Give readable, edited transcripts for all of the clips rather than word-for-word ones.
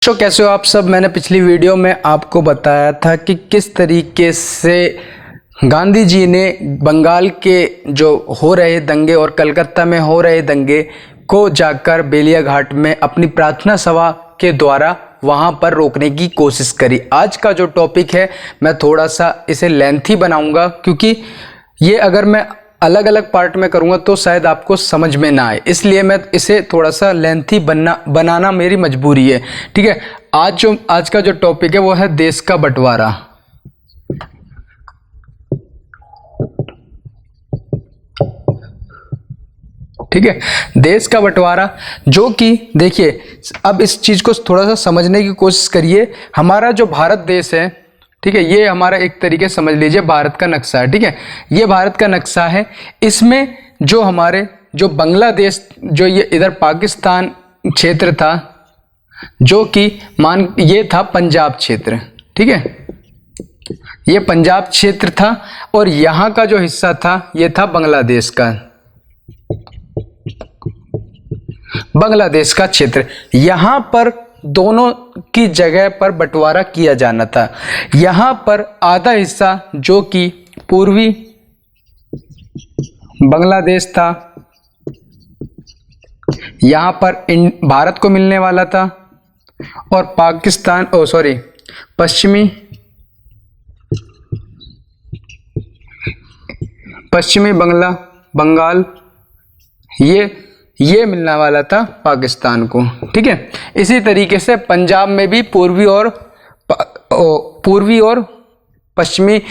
तो कैसे हो आप सब। मैंने पिछली वीडियो में आपको बताया था कि किस तरीके से गांधी जी ने बंगाल के जो हो रहे दंगे और कलकत्ता में हो रहे दंगे को जाकर बेलिया घाट में अपनी प्रार्थना सभा के द्वारा वहां पर रोकने की कोशिश करी। आज का जो टॉपिक है मैं थोड़ा सा इसे लेंथी बनाऊंगा, क्योंकि ये अगर मैं अलग अलग पार्ट में करूंगा तो शायद आपको समझ में ना आए, इसलिए मैं इसे थोड़ा सा लेंथी बनाना मेरी मजबूरी है। ठीक है, आज का जो टॉपिक है वो है देश का बंटवारा। ठीक है, देश का बंटवारा, जो कि देखिए अब इस चीज को थोड़ा सा समझने की कोशिश करिए। हमारा जो भारत देश है, ठीक है, ये हमारा एक तरीके से समझ लीजिए भारत का नक्शा है। ठीक है, ये भारत का नक्शा है। इसमें जो हमारे जो बांग्लादेश, जो ये इधर पाकिस्तान क्षेत्र था, जो कि ये था पंजाब क्षेत्र। ठीक है, ये पंजाब क्षेत्र था और यहाँ का जो हिस्सा था ये था बांग्लादेश का क्षेत्र। यहाँ पर दोनों की जगह पर बंटवारा किया जाना था। यहाँ पर आधा हिस्सा जो कि पूर्वी बांग्लादेश था, यहाँ पर भारत को मिलने वाला था, और पश्चिमी बंगाल ये मिलने वाला था पाकिस्तान को। ठीक है, इसी तरीके से पंजाब में भी पूर्वी और पश्चिमी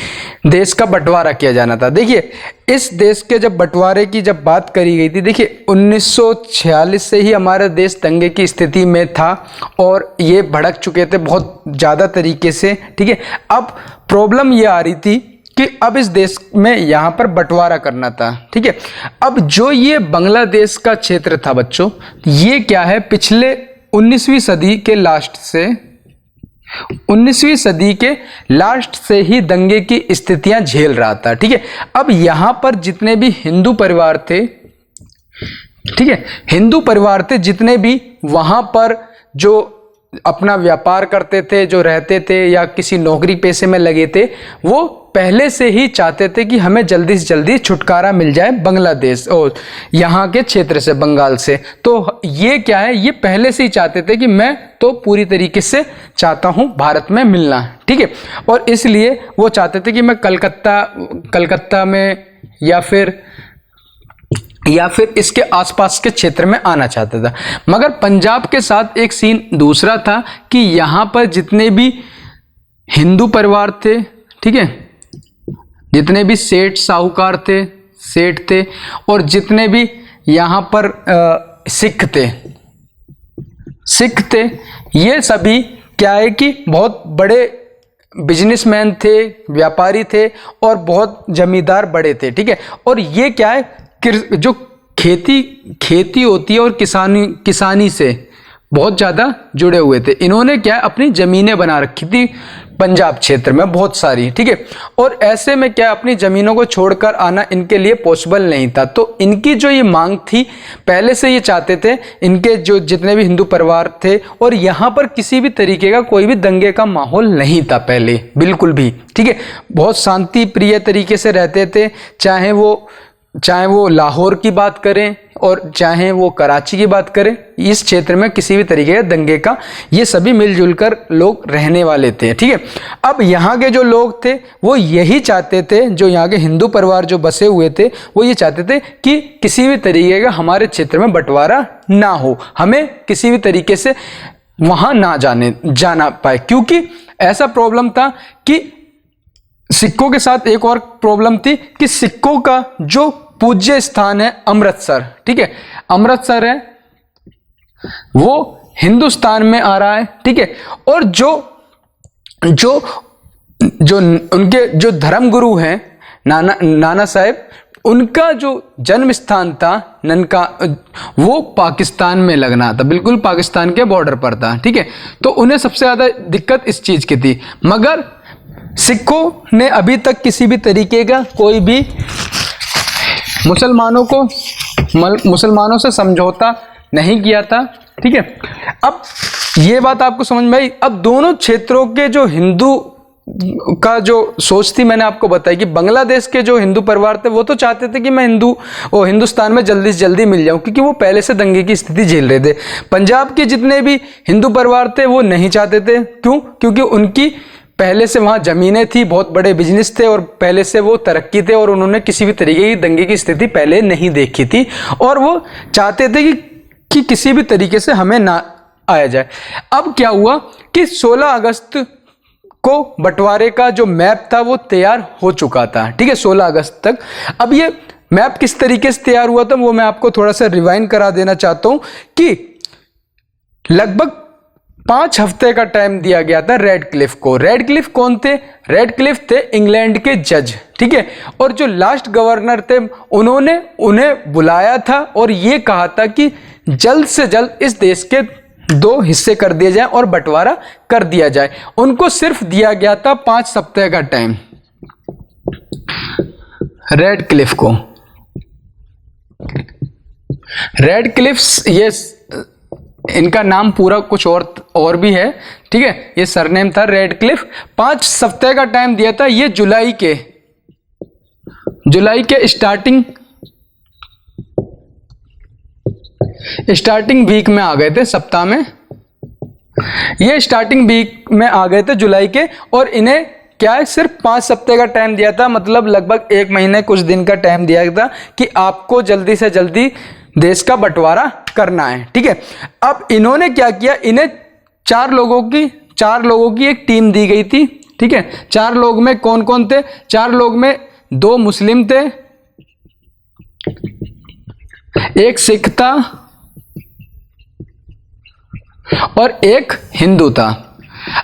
देश का बंटवारा किया जाना था। देखिए, इस देश के जब बंटवारे की जब बात करी गई थी, देखिए 1946 से ही हमारा देश दंगे की स्थिति में था और ये भड़क चुके थे बहुत ज़्यादा तरीके से। ठीक है, अब प्रॉब्लम ये आ रही थी कि अब इस देश में यहाँ पर बंटवारा करना था। ठीक है, अब जो ये बांग्लादेश का क्षेत्र था बच्चों, ये क्या है, पिछले 19वीं सदी के लास्ट से ही दंगे की स्थितियां झेल रहा था। ठीक है, अब यहाँ पर जितने भी हिंदू परिवार थे, ठीक है, हिंदू परिवार थे जितने भी वहां पर जो अपना व्यापार करते थे, जो रहते थे या किसी नौकरी पेशे में लगे थे, वो पहले से ही चाहते थे कि हमें जल्दी से जल्दी छुटकारा मिल जाए बांग्लादेश और यहाँ के क्षेत्र से, बंगाल से। तो ये क्या है, ये पहले से ही चाहते थे कि मैं तो पूरी तरीके से चाहता हूँ भारत में मिलना। ठीक है, और इसलिए वो चाहते थे कि मैं कलकत्ता में या फिर इसके आसपास के क्षेत्र में आना चाहता था। मगर पंजाब के साथ एक सीन दूसरा था कि यहाँ पर जितने भी हिंदू परिवार थे, ठीक है, जितने भी सेठ साहूकार थे, सेठ थे, और जितने भी यहाँ पर सिख थे, ये सभी क्या है कि बहुत बड़े बिजनेसमैन थे, व्यापारी थे और बहुत जमींदार बड़े थे। ठीक है, और ये क्या है, जो खेती होती है और किसानी से बहुत ज़्यादा जुड़े हुए थे। इन्होंने क्या है, अपनी ज़मीनें बना रखी थी पंजाब क्षेत्र में बहुत सारी। ठीक है, और ऐसे में क्या, अपनी ज़मीनों को छोड़कर आना इनके लिए पॉसिबल नहीं था। तो इनकी जो ये मांग थी, पहले से ये चाहते थे, इनके जो जितने भी हिंदू परिवार थे, और यहाँ पर किसी भी तरीके का कोई भी दंगे का माहौल नहीं था पहले, बिल्कुल भी। ठीक है, बहुत शांति प्रिय तरीके से रहते थे, चाहे वो लाहौर की बात करें और चाहे वो कराची की बात करें, इस क्षेत्र में किसी भी तरीके के दंगे का, ये सभी मिलजुल कर लोग रहने वाले थे। ठीक है, अब यहाँ के जो लोग थे वो यही चाहते थे, जो यहाँ के हिंदू परिवार जो बसे हुए थे वो ये चाहते थे कि किसी भी तरीके का हमारे क्षेत्र में बंटवारा ना हो, हमें किसी भी तरीके से वहाँ ना जाना पाए। क्योंकि ऐसा प्रॉब्लम था कि सिखों के साथ एक और प्रॉब्लम थी कि सिखों का जो पूज्य स्थान है अमृतसर, ठीक है, अमृतसर है, वो हिंदुस्तान में आ रहा है। ठीक है, और जो उनके जो धर्मगुरु हैं नाना साहेब, उनका जो जन्म स्थान था ननका, वो पाकिस्तान में लगना था, बिल्कुल पाकिस्तान के बॉर्डर पर था। ठीक है, तो उन्हें सबसे ज्यादा दिक्कत इस चीज की थी। मगर सिखों ने अभी तक किसी भी तरीके का कोई भी मुसलमानों से समझौता नहीं किया था। ठीक है, अब ये बात आपको समझ में आई। अब दोनों क्षेत्रों के जो हिंदू का जो सोच थी मैंने आपको बताई कि बांग्लादेश के जो हिंदू परिवार थे वो तो चाहते थे कि मैं हिंदुस्तान में जल्दी से जल्दी मिल जाऊं, क्योंकि वो पहले से दंगे की स्थिति झेल रहे थे। पंजाब के जितने भी हिंदू परिवार थे वो नहीं चाहते थे। क्यों? क्योंकि उनकी पहले से वहां जमीनें थी, बहुत बड़े बिजनेस थे और पहले से वो तरक्की थे और उन्होंने किसी भी तरीके की दंगे की स्थिति पहले नहीं देखी थी और वो चाहते थे कि किसी भी तरीके से हमें ना आया जाए। अब क्या हुआ कि 16 अगस्त को बंटवारे का जो मैप था वो तैयार हो चुका था, ठीक है, 16 अगस्त तक। अब ये मैप किस तरीके से तैयार हुआ था वो मैं आपको थोड़ा सा रिवाइंड करा देना चाहता हूं कि लगभग 5 हफ्ते का टाइम दिया गया था रेडक्लिफ को। रेडक्लिफ कौन थे? रेडक्लिफ थे इंग्लैंड के जज, ठीक है, और जो लास्ट गवर्नर थे उन्होंने उन्हें बुलाया था और ये कहा था कि जल्द से जल्द इस देश के 2 हिस्से कर दिए जाए और बंटवारा कर दिया जाए। उनको सिर्फ दिया गया था 5 सप्ताह का टाइम रेडक्लिफ को। रेडक्लिफ, ये इनका नाम पूरा कुछ और भी है, ठीक है, ये सरनेम था रेडक्लिफ। 5 सप्ताह का टाइम दिया था। ये जुलाई के स्टार्टिंग वीक में आ गए थे, सप्ताह में ये स्टार्टिंग वीक में आ गए थे जुलाई के, और इन्हें क्या है सिर्फ 5 सप्ताह का टाइम दिया था, मतलब लगभग 1 महीने कुछ दिन का टाइम दिया था कि आपको जल्दी से जल्दी देश का बंटवारा करना है, ठीक है। अब इन्होंने क्या किया, इन्हें 4 लोगों की एक टीम दी गई थी, ठीक है। 4 लोग में कौन कौन थे? 4 लोग में 2 मुस्लिम थे, 1 सिख था और 1 हिंदू था।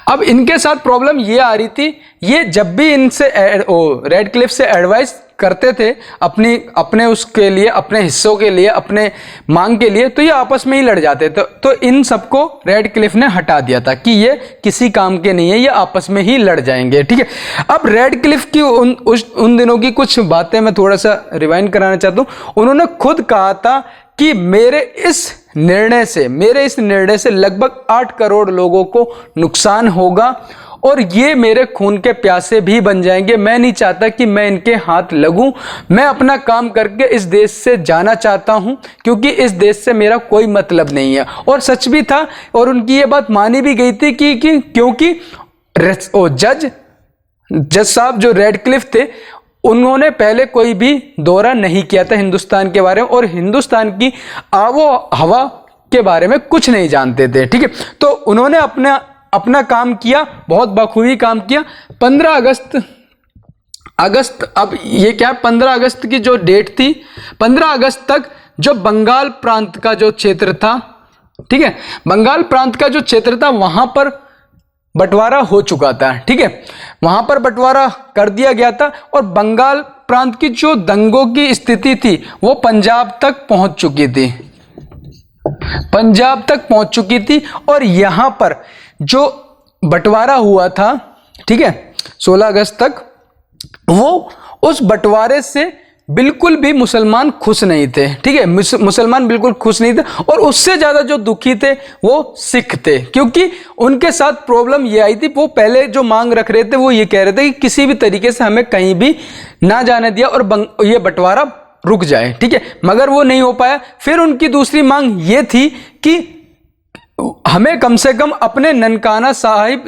अब इनके साथ प्रॉब्लम ये आ रही थी, ये जब भी इनसे रेडक्लिफ से एडवाइस करते थे अपने उसके लिए, अपने हिस्सों के लिए, अपने मांग के लिए, तो ये आपस में ही लड़ जाते थे। तो इन सबको रेडक्लिफ ने हटा दिया था कि ये किसी काम के नहीं है, ये आपस में ही लड़ जाएंगे, ठीक है। अब रेडक्लिफ की उन दिनों की कुछ बातें मैं थोड़ा सा रिवाइंड कराना चाहता हूँ। उन्होंने खुद कहा था कि मेरे इस निर्णय से लगभग 8 करोड़ लोगों को नुकसान होगा और ये मेरे खून के प्यासे भी बन जाएंगे। मैं नहीं चाहता कि मैं इनके हाथ लगूं। मैं अपना काम करके इस देश से जाना चाहता हूं, क्योंकि इस देश से मेरा कोई मतलब नहीं है। और सच भी था, और उनकी ये बात मानी भी गई थी कि क्योंकि जज साहब जो रेडक्लिफ थे, उन्होंने पहले कोई भी दौरा नहीं किया था हिंदुस्तान के बारे में और हिंदुस्तान की आबो हवा के बारे में कुछ नहीं जानते थे, ठीक है। तो उन्होंने अपना काम किया, बहुत बखूबी काम किया। 15 अगस्त, अब ये क्या, 15 अगस्त की जो डेट थी, 15 अगस्त तक जो बंगाल प्रांत का जो क्षेत्र था, ठीक है, बंगाल प्रांत का जो क्षेत्र था वहां पर बंटवारा हो चुका था, ठीक है, वहां पर बंटवारा कर दिया गया था। और बंगाल प्रांत की जो दंगों की स्थिति थी वो पंजाब तक पहुंच चुकी थी और यहां पर जो बंटवारा हुआ था, ठीक है, 16 अगस्त तक, वो उस बंटवारे से बिल्कुल भी मुसलमान खुश नहीं थे, ठीक है, मुसलमान बिल्कुल खुश नहीं थे। और उससे ज्यादा जो दुखी थे वो सिख थे, क्योंकि उनके साथ प्रॉब्लम ये आई थी, वो पहले जो मांग रख रहे थे वो ये कह रहे थे कि किसी भी तरीके से हमें कहीं भी ना जाने दिया और ये बंटवारा रुक जाए, ठीक है, मगर वो नहीं हो पाया। फिर उनकी दूसरी मांग ये थी कि हमें कम से कम अपने ननकाना साहिब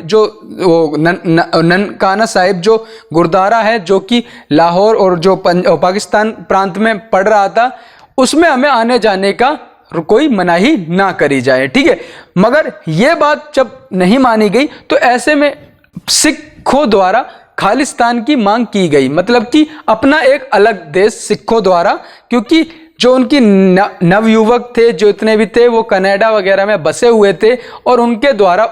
जो गुरुद्वारा है, जो कि लाहौर और जो पाकिस्तान प्रांत में पड़ रहा था, उसमें हमें आने जाने का कोई मनाही ना करी जाए, ठीक है। मगर यह बात जब नहीं मानी गई तो ऐसे में सिखों द्वारा खालिस्तान की मांग की गई, मतलब कि अपना एक अलग देश सिखों द्वारा, क्योंकि जो उनकी नवयुवक थे, जो इतने भी थे, वो कनाडा वगैरह में बसे हुए थे और उनके द्वारा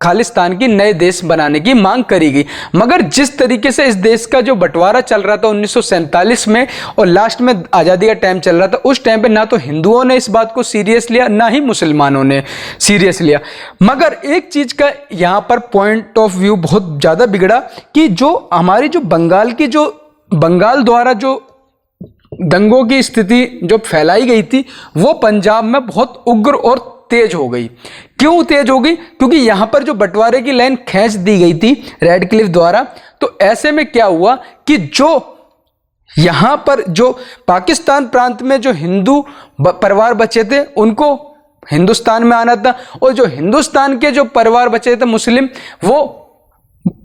खालिस्तान की नए देश बनाने की मांग करी गई। मगर जिस तरीके से इस देश का जो बंटवारा चल रहा था 1947 में और लास्ट में आज़ादी का टाइम चल रहा था, उस टाइम पे ना तो हिंदुओं ने इस बात को सीरियस लिया, ना ही मुसलमानों ने सीरियस लिया। मगर एक चीज का यहाँ पर पॉइंट ऑफ व्यू बहुत ज़्यादा बिगड़ा कि जो हमारी जो बंगाल द्वारा जो दंगों की स्थिति जो फैलाई गई थी वो पंजाब में बहुत उग्र और तेज हो गई। क्यों तेज होगी? क्योंकि यहां पर जो बंटवारे की लाइन खींच दी गई थी रेडक्लिफ द्वारा, तो ऐसे में क्या हुआ कि जो यहां पर जो पाकिस्तान प्रांत में जो हिंदू परिवार बचे थे उनको हिंदुस्तान में आना था, और जो हिंदुस्तान के जो परिवार बचे थे मुस्लिम, वो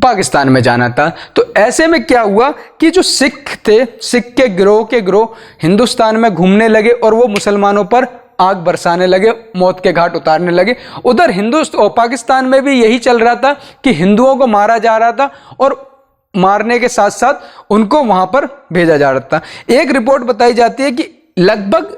पाकिस्तान में जाना था। तो ऐसे में क्या हुआ कि जो सिख थे, सिख के गिरोह हिंदुस्तान में घूमने लगे और वो मुसलमानों पर आग बरसाने लगे, मौत के घाट उतारने लगे। उधर हिंदुस्तान और पाकिस्तान में भी यही चल रहा था कि हिंदुओं को मारा जा रहा था और मारने के साथ साथ उनको वहां पर भेजा जा रहा था। एक रिपोर्ट बताई जाती है कि लगभग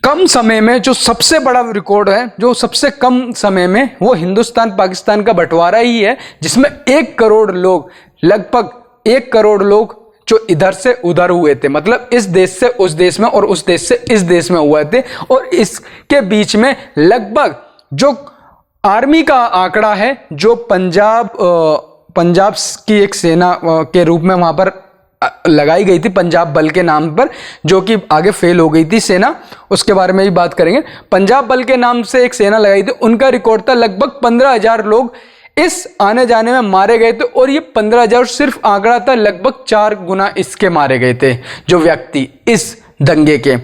कम समय में जो सबसे बड़ा रिकॉर्ड है, जो सबसे कम समय में, वो हिंदुस्तान पाकिस्तान का बंटवारा ही है, जिसमें 1 करोड़ लोग, लगभग 1 करोड़ लोग जो इधर से उधर हुए थे, मतलब इस देश से उस देश में और उस देश से इस देश में हुए थे। और इसके बीच में लगभग जो आर्मी का आंकड़ा है, जो पंजाब की एक सेना के रूप में वहां पर लगाई गई थी, पंजाब बल के नाम पर, जो कि आगे फेल हो गई थी सेना, उसके बारे में भी बात करेंगे। पंजाब बल के नाम से एक सेना लगाई थी, उनका रिकॉर्ड था लगभग 15,000 लोग इस आने जाने में मारे गए थे। और ये 15,000 सिर्फ आंकड़ा था, लगभग 4 गुना इसके मारे गए थे जो व्यक्ति इस दंगे के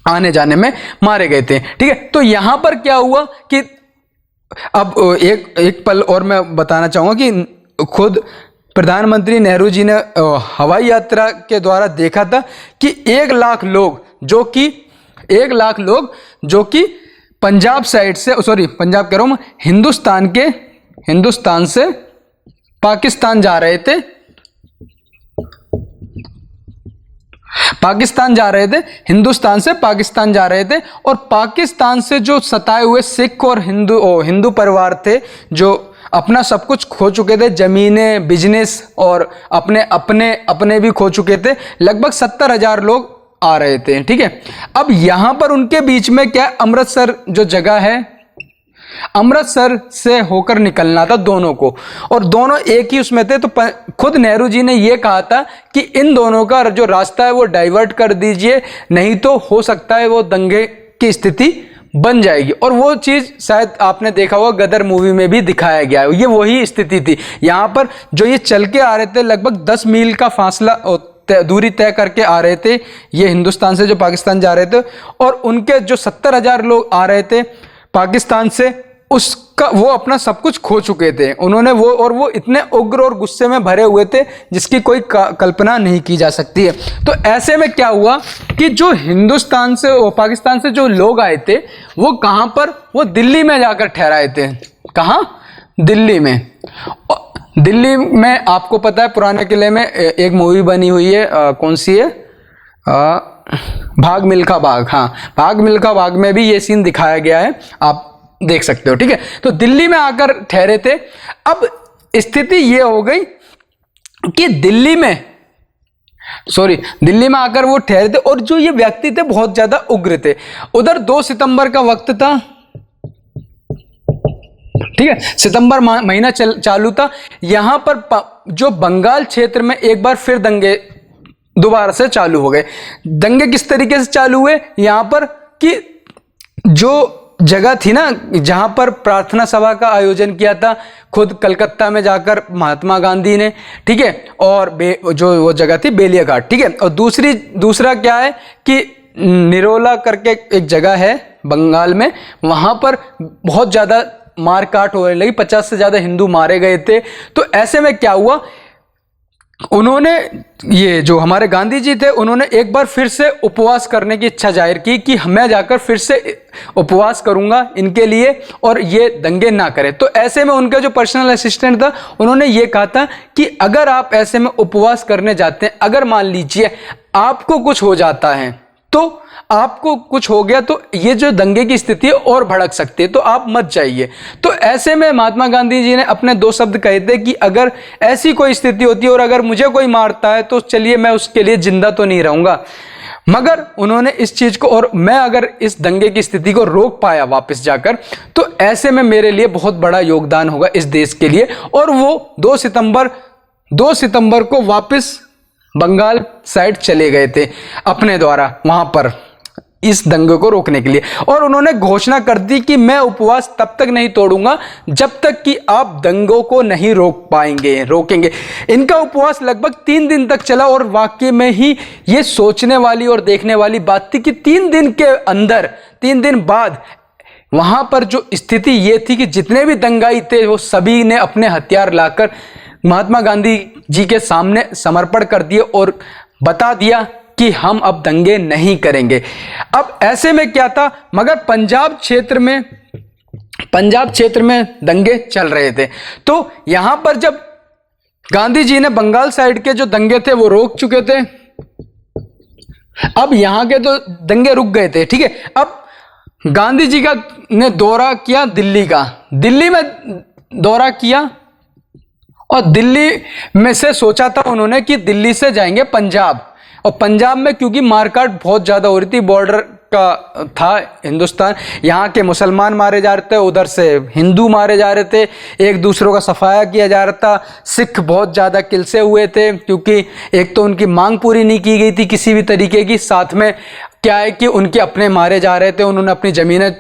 आने जाने में मारे गए थे। ठीक है, तो यहां पर क्या हुआ कि अब एक पल और मैं बताना चाहूंगा कि खुद प्रधानमंत्री नेहरू जी ने हवाई यात्रा के द्वारा देखा था कि 1 लाख लोग जो कि पंजाब साइड से, सॉरी पंजाब कह रहा हूं, हिंदुस्तान से पाकिस्तान जा रहे थे, हिंदुस्तान से पाकिस्तान जा रहे थे। और पाकिस्तान से जो सताए हुए सिख और हिंदू परिवार थे, जो अपना सब कुछ खो चुके थे, जमीनें, बिजनेस और अपने भी खो चुके थे, लगभग 70,000 लोग आ रहे थे। ठीक है, अब यहां पर उनके बीच में क्या, अमृतसर जो जगह है, अमृतसर से होकर निकलना था दोनों को, और दोनों एक ही उसमें थे। तो खुद नेहरू जी ने यह कहा था कि इन दोनों का जो रास्ता है वो डाइवर्ट कर दीजिए, नहीं तो हो सकता है वो दंगे की स्थिति बन जाएगी। और वो चीज शायद आपने देखा होगा, गदर मूवी में भी दिखाया गया है, ये वही स्थिति थी। यहां पर जो ये चल के आ रहे थे, लगभग 10 मील का फासला दूरी तय करके आ रहे थे, ये हिंदुस्तान से जो पाकिस्तान जा रहे थे, और उनके जो 70,000 लोग आ रहे थे पाकिस्तान से, उसका वो अपना सब कुछ खो चुके थे उन्होंने, वो इतने उग्र और गुस्से में भरे हुए थे जिसकी कोई कल्पना नहीं की जा सकती है। तो ऐसे में क्या हुआ कि जो हिंदुस्तान से और पाकिस्तान से जो लोग आए थे, वो कहां पर, वो दिल्ली में जाकर ठहराए थे। कहां? दिल्ली में। दिल्ली में आपको पता है पुराने किले में एक मूवी बनी हुई है, कौन सी है, भाग मिल्खा भाग। हाँ, भाग मिल्खा भाग में भी ये सीन दिखाया गया है, आप देख सकते हो। ठीक है, तो दिल्ली में आकर ठहरे थे। अब स्थिति ये हो गई कि दिल्ली में आकर वो ठहरे थे, और जो ये व्यक्ति थे बहुत ज्यादा उग्र थे। उधर 2 सितंबर का वक्त था, ठीक है, सितंबर महीना चालू था। यहां पर जो बंगाल क्षेत्र में एक बार फिर दंगे दोबारा से चालू हो गए। दंगे किस तरीके से चालू हुए, यहां पर कि जो जगह थी ना जहां पर प्रार्थना सभा का आयोजन किया था, खुद कलकत्ता में जाकर महात्मा गांधी ने, ठीक है, और जो वो जगह थी बेलिया घाट। ठीक है, और दूसरा क्या है कि निरोला करके एक जगह है बंगाल में, वहां पर बहुत ज्यादा मार काट होने लगी, 50 से ज्यादा हिंदू मारे गए थे। तो ऐसे में क्या हुआ, उन्होंने, ये जो हमारे गांधी जी थे, उन्होंने एक बार फिर से उपवास करने की इच्छा जाहिर की कि मैं जाकर फिर से उपवास करूंगा इनके लिए और ये दंगे ना करें। तो ऐसे में उनका जो पर्सनल असिस्टेंट था, उन्होंने ये कहा था कि अगर आप ऐसे में उपवास करने जाते हैं, अगर मान लीजिए आपको कुछ हो जाता है, तो आपको कुछ हो गया तो ये जो दंगे की स्थिति है और भड़क सकती है, तो आप मत जाइए। तो ऐसे में महात्मा गांधी जी ने अपने 2 शब्द कहे थे कि अगर ऐसी कोई स्थिति होती है और अगर मुझे कोई मारता है तो चलिए मैं उसके लिए जिंदा तो नहीं रहूंगा, मगर उन्होंने इस चीज को, और मैं अगर इस दंगे की स्थिति को रोक पाया वापस जाकर, तो ऐसे में मेरे लिए बहुत बड़ा योगदान होगा इस देश के लिए। और वो 2 सितंबर को वापस बंगाल साइड चले गए थे अपने द्वारा, वहां पर इस दंगे को रोकने के लिए। और उन्होंने घोषणा कर दी कि मैं उपवास तब तक नहीं तोड़ूंगा जब तक कि आप दंगों को नहीं रोकेंगे। इनका उपवास लगभग 3 दिन तक चला और वाकई में ही ये सोचने वाली और देखने वाली बात थी कि 3 दिन के अंदर, 3 दिन बाद वहां पर जो स्थिति ये थी कि जितने भी दंगाई थे वो सभी ने अपने हथियार लाकर महात्मा गांधी जी के सामने समर्पण कर दिए और बता दिया कि हम अब दंगे नहीं करेंगे। अब ऐसे में क्या था, मगर पंजाब क्षेत्र में दंगे चल रहे थे। तो यहां पर जब गांधी जी ने बंगाल साइड के जो दंगे थे वो रोक चुके थे, अब यहां के तो दंगे रुक गए थे, ठीक है। अब गांधी जी ने दौरा किया दिल्ली में दौरा किया और दिल्ली में से सोचा था उन्होंने कि दिल्ली से जाएंगे पंजाब, और पंजाब में क्योंकि मारकाट बहुत ज़्यादा हो रही थी, बॉर्डर का था हिंदुस्तान, यहाँ के मुसलमान मारे जा रहे थे, उधर से हिंदू मारे जा रहे थे, एक दूसरों का सफाया किया जा रहा था, सिख बहुत ज़्यादा किलसे हुए थे क्योंकि एक तो उनकी मांग पूरी नहीं की गई थी किसी भी तरीके की, साथ में क्या है कि उनके अपने मारे जा रहे थे, उन्होंने अपनी ज़मीनें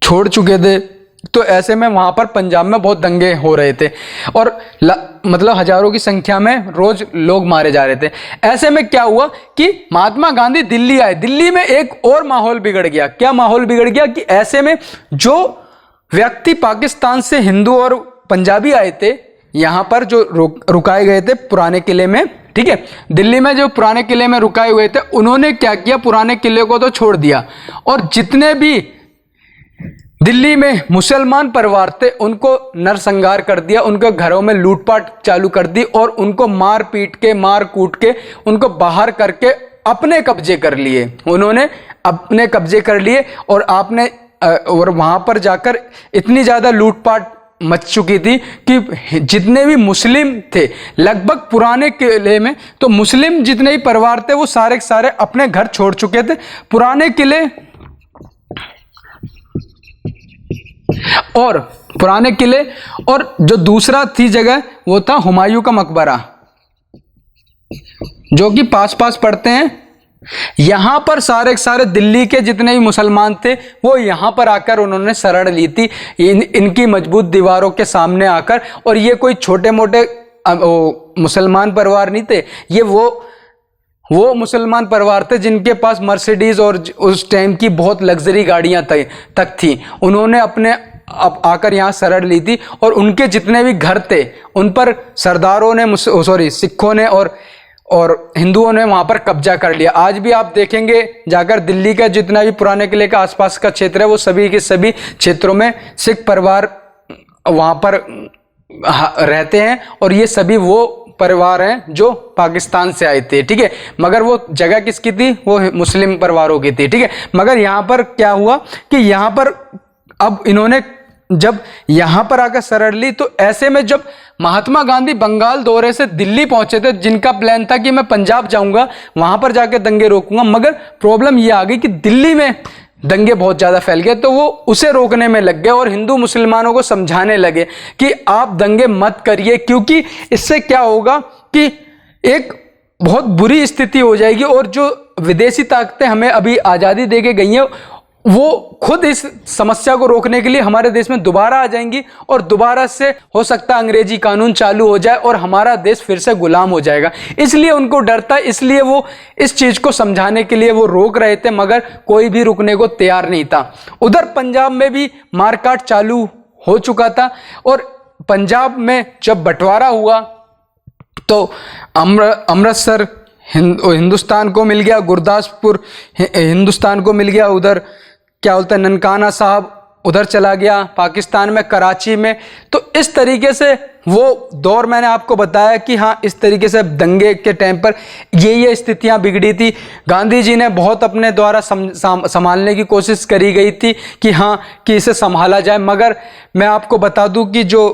छोड़ चुके थे। तो ऐसे में वहाँ पर पंजाब में बहुत दंगे हो रहे थे और मतलब हजारों की संख्या में रोज लोग मारे जा रहे थे। ऐसे में क्या हुआ कि महात्मा गांधी दिल्ली आए। दिल्ली में एक और माहौल बिगड़ गया। क्या माहौल बिगड़ गया कि ऐसे में जो व्यक्ति पाकिस्तान से हिंदू और पंजाबी आए थे, यहाँ पर जो रुकाए गए थे पुराने किले में, ठीक है, दिल्ली में जो पुराने किले में रुकाए हुए थे, उन्होंने क्या किया, पुराने किले को तो छोड़ दिया और जितने भी दिल्ली में मुसलमान परिवार थे उनको नरसंहार कर दिया, उनके घरों में लूटपाट चालू कर दी और उनको मार पीट के, मार कूट के उनको बाहर करके अपने कब्जे कर लिए, उन्होंने अपने कब्जे कर लिए। और वहां पर जाकर इतनी ज्यादा लूटपाट मच चुकी थी कि जितने भी मुस्लिम थे लगभग पुराने किले में, तो मुस्लिम जितने भी परिवार थे वो सारे के सारे अपने घर छोड़ चुके थे। पुराने किले और जो दूसरा थी जगह वो था हुमायूं का मकबरा, जो कि पास पास पड़ते हैं। यहां पर सारे सारे दिल्ली के जितने भी मुसलमान थे वो यहां पर आकर उन्होंने शरण ली थी इनकी मजबूत दीवारों के सामने आकर। और ये कोई छोटे मोटे मुसलमान परिवार नहीं थे, ये वो मुसलमान परिवार थे जिनके पास मर्सिडीज और उस टाइम की बहुत लग्जरी गाड़ियां तक थी। उन्होंने अपने आकर यहाँ शरण ली थी और उनके जितने भी घर थे उन पर सरदारों ने सिखों ने और हिंदुओं ने वहां पर कब्जा कर लिया। आज भी आप देखेंगे जाकर दिल्ली का जितना भी पुराने किले का आसपास का क्षेत्र है वो सभी के सभी क्षेत्रों में सिख परिवार वहां पर रहते हैं और ये सभी वो परिवार हैं जो पाकिस्तान से आए थे, ठीक है। मगर वो जगह किसकी थी, वो मुस्लिम परिवारों की थी, ठीक है। मगर यहाँ पर क्या हुआ कि यहाँ पर अब इन्होंने जब यहाँ पर आकर शरण ली, तो ऐसे में जब महात्मा गांधी बंगाल दौरे से दिल्ली पहुंचे थे, जिनका प्लान था कि मैं पंजाब जाऊंगा, वहां पर जाकर दंगे रोकूंगा, मगर प्रॉब्लम यह आ गई कि दिल्ली में दंगे बहुत ज़्यादा फैल गए, तो वो उसे रोकने में लग गए और हिंदू मुसलमानों को समझाने लगे कि आप दंगे मत करिए, क्योंकि इससे क्या होगा कि एक बहुत बुरी स्थिति हो जाएगी और जो विदेशी ताकतें हमें अभी आज़ादी दे के गई हैं वो खुद इस समस्या को रोकने के लिए हमारे देश में दोबारा आ जाएंगी और दोबारा से हो सकता है अंग्रेजी कानून चालू हो जाए और हमारा देश फिर से गुलाम हो जाएगा। इसलिए उनको डर था, इसलिए वो इस चीज़ को समझाने के लिए वो रोक रहे थे, मगर कोई भी रुकने को तैयार नहीं था। उधर पंजाब में भी मारकाट चालू हो चुका था और पंजाब में जब बंटवारा हुआ तो अमृतसर हिंदुस्तान को मिल गया, गुरदासपुर हिंदुस्तान को मिल गया, उधर क्या बोलते हैं ननकाना साहब उधर चला गया पाकिस्तान में, कराची में। तो इस तरीके से वो दौर मैंने आपको बताया कि हाँ, इस तरीके से दंगे के टाइम पर ये स्थितियां बिगड़ी थी। गांधी जी ने बहुत अपने द्वारा संभालने की कोशिश करी गई थी कि हाँ कि इसे संभाला जाए, मगर मैं आपको बता दूं कि जो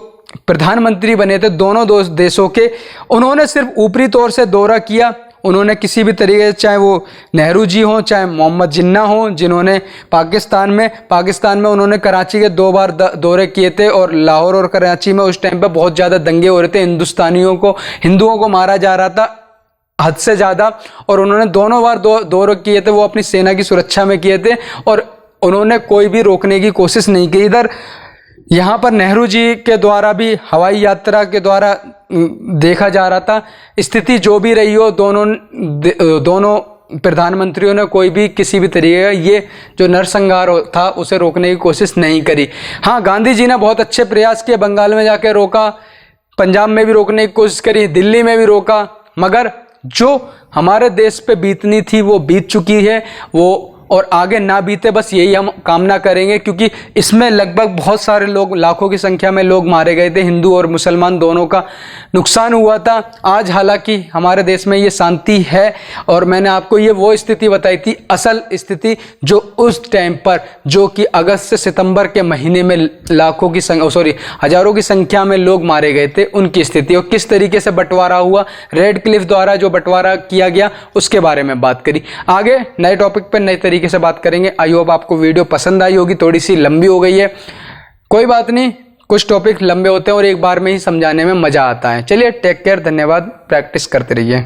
प्रधानमंत्री बने थे दोनों देशों के, उन्होंने सिर्फ ऊपरी तौर से दौरा किया। उन्होंने किसी भी तरीके से, चाहे वो नेहरू जी हों चाहे मोहम्मद जिन्ना हों, जिन्होंने पाकिस्तान में उन्होंने कराची के 2 बार दौरे किए थे और लाहौर और कराची में उस टाइम पे बहुत ज़्यादा दंगे हो रहे थे, हिंदुओं को मारा जा रहा था। हद से ज़्यादा, और उन्होंने दोनों बार दो रुख किए थे, वो अपनी सेना की सुरक्षा में किए थे और उन्होंने कोई भी रोकने की कोशिश नहीं की। इधर यहाँ पर नेहरू जी के द्वारा भी हवाई यात्रा के द्वारा देखा जा रहा था। स्थिति जो भी रही हो, दोनों प्रधानमंत्रियों ने कोई भी किसी भी तरीके का ये जो नरसंहार था उसे रोकने की कोशिश नहीं करी। हाँ, गांधी जी ने बहुत अच्छे प्रयास किए, बंगाल में जाके रोका, पंजाब में भी रोकने की कोशिश करी, दिल्ली में भी रोका, मगर जो हमारे देश पे बीतनी थी वो बीत चुकी है, वो और आगे ना बीते, बस यही हम कामना करेंगे, क्योंकि इसमें लगभग बहुत सारे लोग, लाखों की संख्या में लोग मारे गए थे, हिंदू और मुसलमान दोनों का नुकसान हुआ था। आज हालांकि हमारे देश में ये शांति है, और मैंने आपको ये वो स्थिति बताई थी, असल स्थिति जो उस टाइम पर, जो कि अगस्त से सितंबर के महीने में लाखों की हजारों की संख्या में लोग मारे गए थे, उनकी स्थिति और किस तरीके से बंटवारा हुआ, रेड क्लिफ द्वारा जो बंटवारा किया गया उसके बारे में बात करी। आगे नए टॉपिक पर नए तरीके से बात करेंगे। आई होप आपको वीडियो पसंद आई होगी, थोड़ी सी लंबी हो गई है, कोई बात नहीं, कुछ टॉपिक लंबे होते हैं और एक बार में ही समझाने में मजा आता है। चलिए, टेक केयर, धन्यवाद, प्रैक्टिस करते रहिए।